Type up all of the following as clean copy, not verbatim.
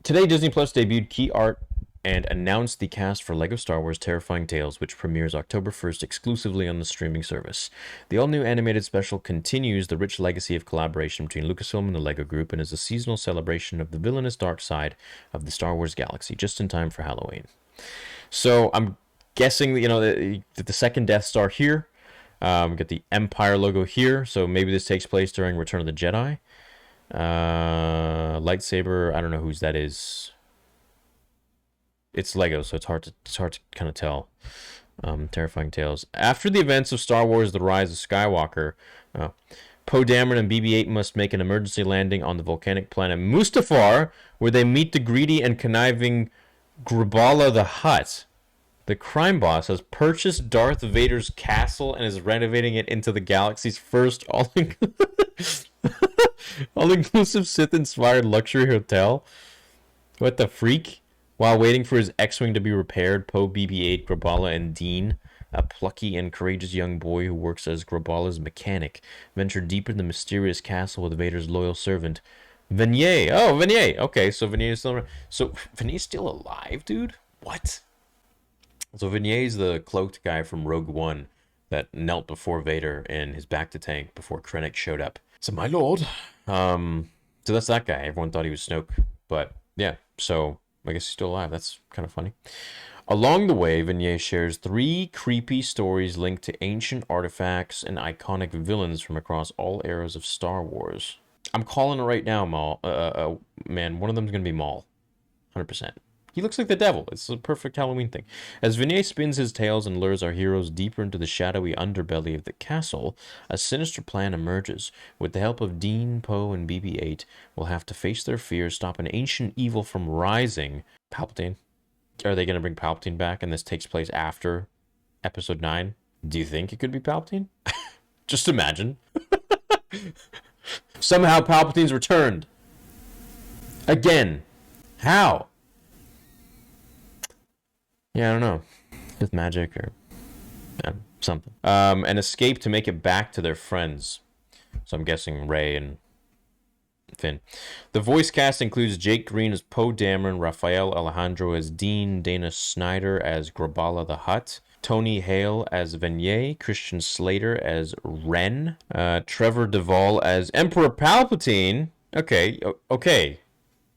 Today, Disney Plus debuted key art and announced the cast for LEGO Star Wars Terrifying Tales, which premieres October 1st exclusively on the streaming service. The all-new animated special continues the rich legacy of collaboration between Lucasfilm and the LEGO Group and is a seasonal celebration of the villainous dark side of the Star Wars galaxy, just in time for Halloween. So I'm guessing that the second Death Star here. Get the Empire logo here, so maybe this takes place during Return of the Jedi. Lightsaber, I don't know whose that is. It's Lego, so it's hard to kind of tell. Terrifying Tales. After the events of Star Wars: The Rise of Skywalker, Poe Dameron and BB-8 must make an emergency landing on the volcanic planet Mustafar, where they meet the greedy and conniving Graballa the Hutt. The crime boss has purchased Darth Vader's castle and is renovating it into the galaxy's first all-inclusive Sith-inspired luxury hotel. What the freak? While waiting for his X-Wing to be repaired, Poe, BB-8, Graballa, and Dean, a plucky and courageous young boy who works as Graballa's mechanic, venture deep in the mysterious castle with Vader's loyal servant, Venier. Oh, Venier. Okay, so Venier is still around. So Venier's still alive, dude? What? So Venier's the cloaked guy from Rogue One that knelt before Vader in his bacta tank before Krennic showed up. So my lord. So that's that guy. Everyone thought he was Snoke. But yeah, so I guess he's still alive. That's kind of funny. Along the way, Venier shares 3 creepy stories linked to ancient artifacts and iconic villains from across all eras of Star Wars. I'm calling it right now, Maul. Man, one of them's going to be Maul. 100%. He looks like the devil. It's a perfect Halloween thing. As Venier spins his tales and lures our heroes deeper into the shadowy underbelly of the castle, a sinister plan emerges. With the help of Dean, Poe, and BB-8, we'll have to face their fears, stop an ancient evil from rising. Palpatine? Are they going to bring Palpatine back and this takes place after Episode 9? Do you think it could be Palpatine? Just imagine. Somehow Palpatine's returned. Again. How? Yeah, I don't know. With magic or something. An escape to make it back to their friends. So I'm guessing Rey and Finn. The voice cast includes Jake Green as Poe Dameron, Rafael Alejandro as Dean, Dana Snyder as Graballa the Hutt, Tony Hale as Venier, Christian Slater as Ren, Trevor Duvall as Emperor Palpatine. Okay.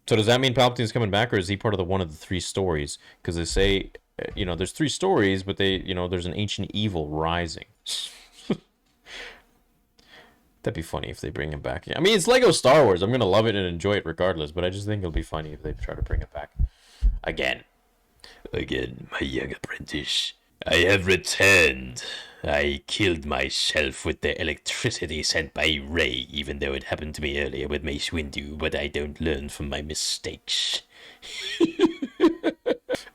So does that mean Palpatine's coming back, or is he part of one of the 3 stories? Because they say, there's 3 stories, but there's an ancient evil rising. That'd be funny if they bring him back. I mean, it's Lego Star Wars. I'm going to love it and enjoy it regardless, but I just think it'll be funny if they try to bring it back. Again, my young apprentice. I have returned. I killed myself with the electricity sent by Rey, even though it happened to me earlier with Mace Windu, but I don't learn from my mistakes.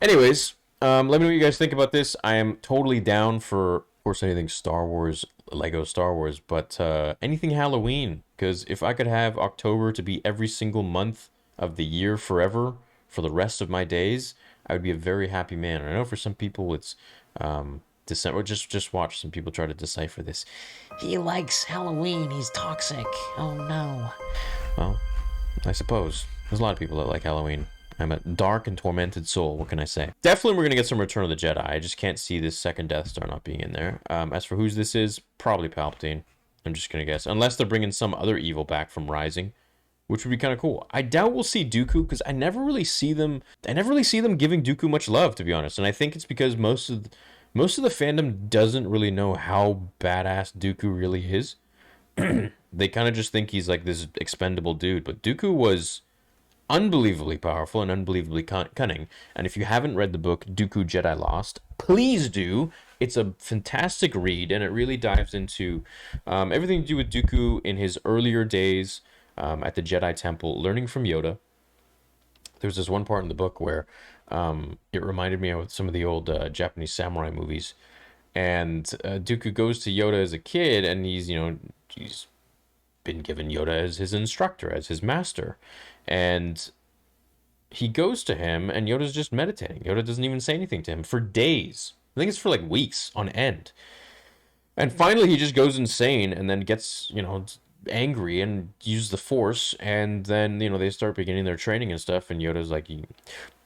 Anyways, let me know what you guys think about this. I am totally down for, of course, anything Star Wars, Lego Star Wars, but anything Halloween, because if I could have October to be every single month of the year forever for the rest of my days, I would be a very happy man. And I know for some people it's December. Just watch some people try to decipher this. He likes Halloween. He's toxic. Oh no. Well, I suppose there's a lot of people that like Halloween. I'm a dark and tormented soul. What can I say? Definitely, we're gonna get some Return of the Jedi. I just can't see this second Death Star not being in there. As for whose this is, probably Palpatine. I'm just gonna guess, unless they're bringing some other evil back from Rising, which would be kind of cool. I doubt we'll see Dooku because I never really see them giving Dooku much love, to be honest. And I think it's because most of the fandom doesn't really know how badass Dooku really is. They kind of just think he's like this expendable dude, but Dooku was unbelievably powerful and unbelievably cunning. And if you haven't read the book Dooku Jedi Lost, please do. It's a fantastic read, and it really dives into everything to do with Dooku in his earlier days at the Jedi Temple, learning from Yoda. There's this one part in the book where it reminded me of some of the old Japanese samurai movies. And Dooku goes to Yoda as a kid, and he's been given Yoda as his instructor, as his master. And he goes to him, and Yoda's just meditating. Yoda doesn't even say anything to him for days. I think it's for like weeks on end. And finally, he just goes insane and then gets, angry and use the Force, and then they start beginning their training and stuff, and Yoda's like,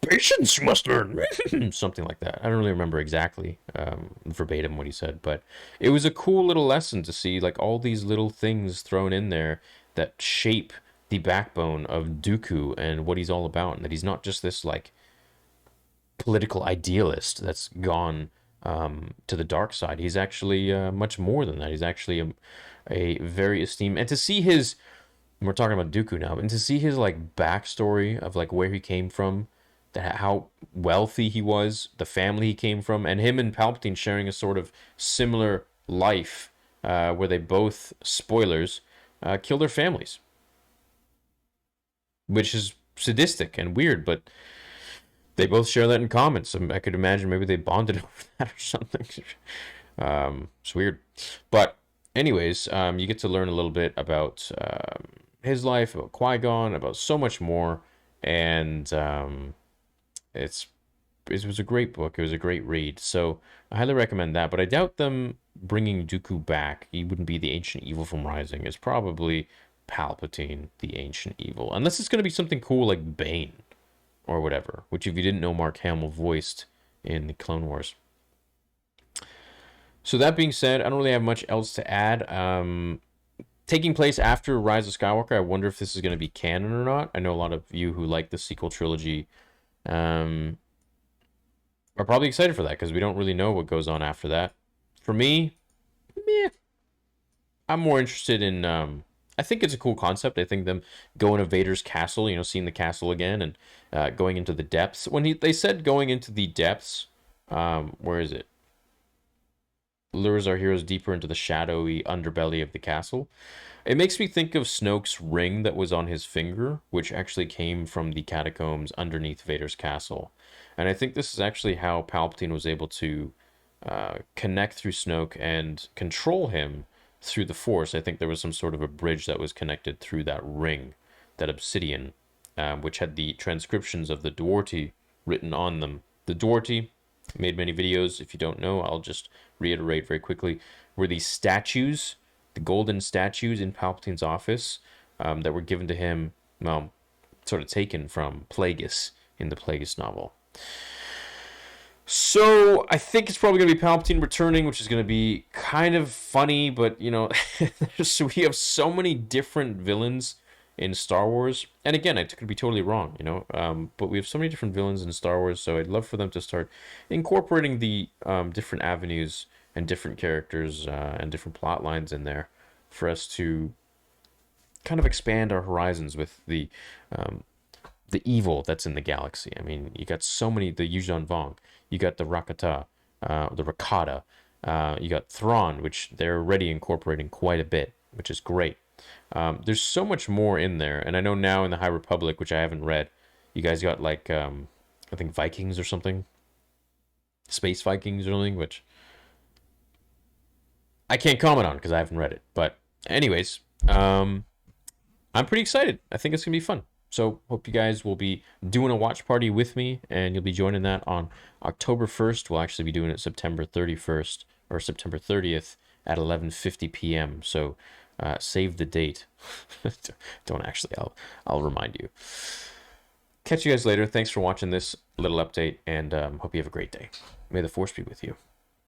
"Patience, you must learn," something like that. I don't really remember exactly verbatim what he said, but it was a cool little lesson to see like all these little things thrown in there that shape the backbone of Dooku and what he's all about, and that he's not just this like political idealist that's gone to the dark side. He's actually much more than that. He's actually a very esteemed, and to see his, we're talking about Dooku now, and to see his like backstory of like where he came from, that how wealthy he was, the family he came from, and him and Palpatine sharing a sort of similar life, where they both, spoilers, kill their families, which is sadistic and weird, but they both share that in common. So I could imagine maybe they bonded over that or something. It's weird. But anyways, you get to learn a little bit about his life, about Qui-Gon, about so much more. And it was a great book. It was a great read. So I highly recommend that. But I doubt them bringing Dooku back. He wouldn't be the ancient evil from Rising. It's probably Palpatine, the ancient evil. Unless it's going to be something cool like Bane or whatever, which if you didn't know, Mark Hamill voiced in the Clone Wars. So that being said, I don't really have much else to add. Taking place after Rise of Skywalker, I wonder if this is going to be canon or not. I know a lot of you who like the sequel trilogy are probably excited for that, because we don't really know what goes on after that. For me, meh. I'm more interested in I think it's a cool concept. I think them going to Vader's castle, seeing the castle again, and going into the depths. When they said going into the depths, where is it? Lures our heroes deeper into the shadowy underbelly of the castle. It makes me think of Snoke's ring that was on his finger, which actually came from the catacombs underneath Vader's castle. And I think this is actually how Palpatine was able to connect through Snoke and control him through the Force. I think there was some sort of a bridge that was connected through that ring, that obsidian, which had the transcriptions of the Duarte written on them. The Duarte, made many videos. If you don't know, I'll just reiterate very quickly, were these statues, the golden statues in Palpatine's office, that were given to him, well, sort of taken from Plagueis in the Plagueis novel. So I think it's probably going to be Palpatine returning, which is going to be kind of funny, but so we have so many different villains in Star Wars, and again, I could be totally wrong, but we have so many different villains in Star Wars, so I'd love for them to start incorporating the different avenues and different characters and different plot lines in there for us to kind of expand our horizons with the evil that's in the galaxy. I mean, you got so many, the Yuuzhan Vong, you got the Rakata, the Rakata, you got Thrawn, which they're already incorporating quite a bit, which is great. There's so much more in there, and I know now in the High Republic, which I haven't read, you guys got like I think Vikings or something, Space Vikings or something, which I can't comment on because I haven't read it. But anyways, I'm pretty excited. I think it's gonna be fun. So hope you guys will be doing a watch party with me, and you'll be joining that on October 1st. We'll actually be doing it September 31st or September 30th at 11:50 p.m. So save the date. Don't actually. I'll remind you. Catch you guys later. Thanks for watching this little update, and hope you have a great day. May the Force be with you.